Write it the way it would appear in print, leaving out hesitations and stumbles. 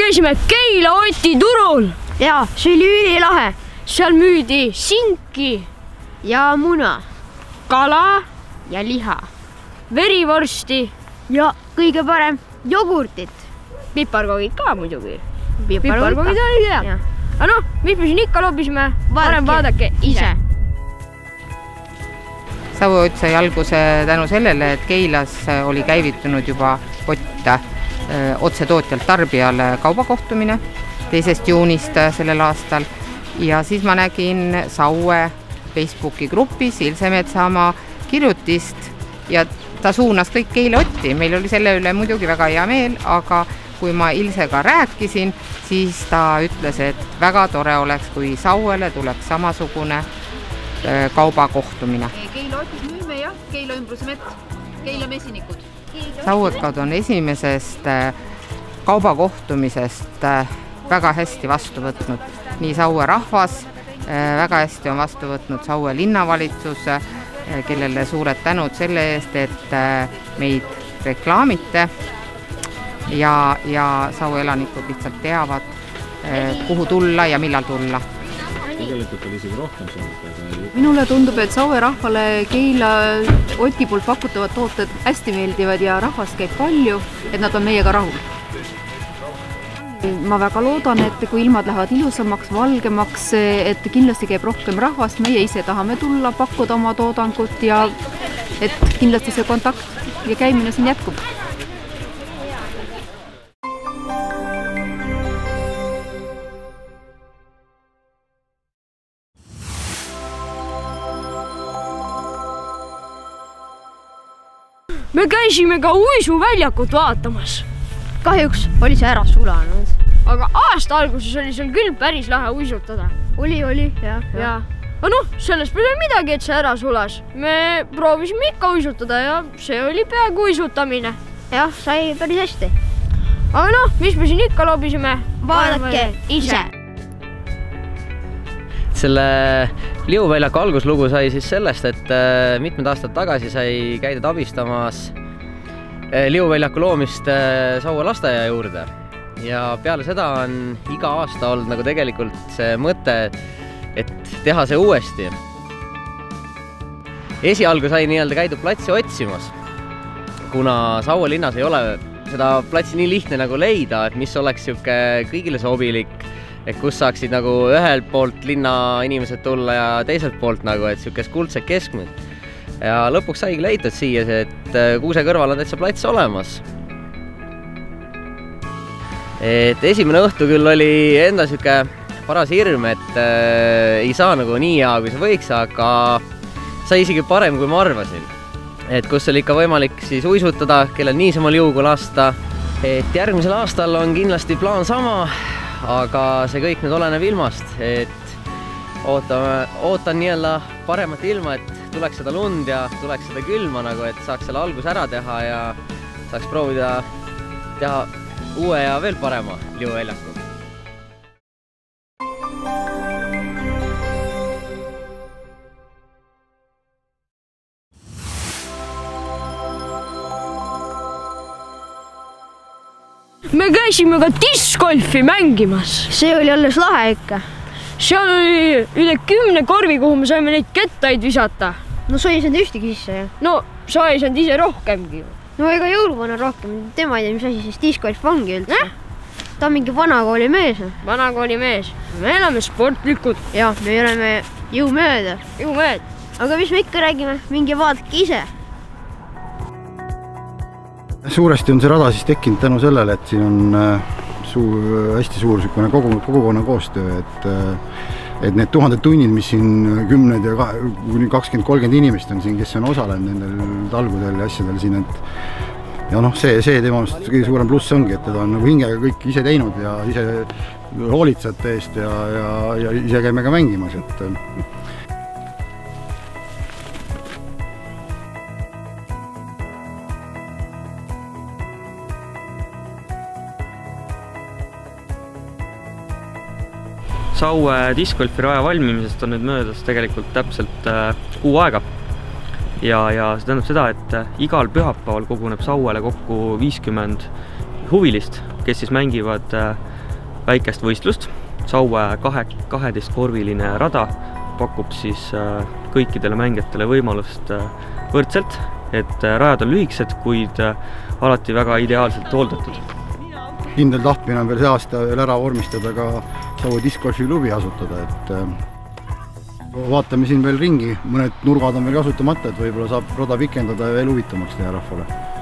käisime Keila Oti turul. Ja, see oli ülilahe. Seal müüdi sinki ja muna, kala ja liha, verivorsti ja kõige parem jogurtit. Piparkoogid ka muidugi. Piparkoogid oli hea. Aga noh, mis me siin ikka loobisime, parem vaadake ise. Saue Ott sai alguse tänu sellele, et Keilas oli käivitunud juba Ott otsetootjalt tarbijale kaubakohtumine 2. juunist sellel aastal. Ja siis ma nägin Saue Facebooki grupis Ilse Metsamaa kirjutist ja ta suunas kõik Keila Otti. Meil oli selle üle muidugi väga hea meel, aga kui ma Ilsega rääkisin, siis ta ütles, et väga tore oleks, kui Sauele tuleks samasugune kaubakohtumine. Keila Otis müüme jah, Keila ümbruse mett, Keila mesinikud. Sauekad on esimesest kaubakohtumisest väga hästi vastu võtnud. Nii Saue rahvas, väga hästi on vastu võtnud Saue linnavalitsus, kellele suured tänud selle eest, et meid reklaamite ja Saue elanikud lihtsalt teavad, kuhu tulla ja millal tulla. Tegelikult oli isegi rohkem saanud. Minule tundub, et Saue rahvale Keila Oti poolt pakutavad tooted hästi meeldivad ja rahvast käib palju, et nad on meiega rahul. Ma väga loodan, et kui ilmad lähevad ilusamaks, valgemaks, et kindlasti käib rohkem rahvast, meie ise tahame tulla, pakkuda oma toodangut ja et kindlasti see kontakt ja käimine siin jätkub. Me käisime ka uisuväljakut vaatamas. Kahjuks oli see ära sulanud. Aga aasta alguses oli seal küll päris lahe uisutada. Oli, jah. Aga noh, sellest pole midagi, et see ära sulas. Me proovisime ikka uisutada ja see oli peaaegu uisutamine. Jah, sai päris hästi. Aga noh, mis me siin ikka loobisime? Vaadake ise. Selle liuväljaku alguslugu sai siis sellest, et mitmed aastad tagasi sai käidud abistamas liuväljaku loomist Saue lasteaia juurde. Ja peale seda on iga aasta olnud nagu tegelikult see mõte, et teha see uuesti. Esialgu sai nii-öelda käidud platsi otsimas, kuna Saue linnas ei ole seda platsi nii lihtne nagu leida, et mis oleks kõigile sobilik, et kus saaksid nagu ühelt poolt linna inimesed tulla ja teiselt poolt nagu, et siukest kuldsed keskmed. Ja lõpuks saigi leitud siia, et Kuuse kõrval on täitsa plats olemas. Et esimene õhtu küll oli enda siuke paras hirm, et ei saa nagu nii hea, kui see võiks, aga sai isegi parem, kui ma arvasin. Et kus oli ikka võimalik siis uisutada, kellel niisama liugu lasta. Et järgmisel aastal on kindlasti plaan sama, aga see kõik nüüd oleneb ilmast, et ootan nii-öelda paremat ilma, et tuleks seda lund ja tuleks seda külma, nagu, et saaks selle algus ära teha ja saaks proovida teha uue ja veel parema liuväljaku. Me käisime ka discgolfi mängimas. See oli alles lahe ikka. Seal oli üle 10 korvi, kuhu me saime neid kettaid visata. No sa ei saanud ühtegi sisse, jah? No sa ei saanud ise rohkemgi. No ega jõuluvana rohkem. Tema ei tea, mis asi siis discgolf ongi üldse. Ta on mingi vanakooli mees. Vanakooli mees. Me oleme sportlikud. Ja, me oleme jõumööda. Aga mis me ikka räägime? Mingi vaadake ise. Suuresti on see rada siis tekkinud tänu sellele, et siin on hästi suur kogukonna koostöö, et need tuhanded tunnid, mis siin 10 ja kuni 20-30 inimest on siin, kes on osalenud nendel talgudel ja asjadel siin, et ja noh, see temast kõige suurem pluss ongi, et teda on nagu hingega kõik ise teinud ja ise hoolitsete eest ja ise käime ka mängimas, et Saue discgolfi raja valmimisest on nüüd möödas tegelikult täpselt kuu aega. Ja see tähendab seda, et igal pühapäeval koguneb Sauele kokku 50 huvilist, kes siis mängivad väikest võistlust. Saue 12-korviline rada pakub siis kõikidele mängijatele võimalust võrdselt, et rajad on lühikesed, kuid alati väga ideaalselt hooldatud. Kindel tahtmine on veel see aasta veel ära vormistada ka Saue discgolfi klubi asutada, et vaatame siin veel ringi, mõned nurgad on veel kasutamata, et võib-olla saab rada pikendada ja veel huvitavamaks teha rahvale.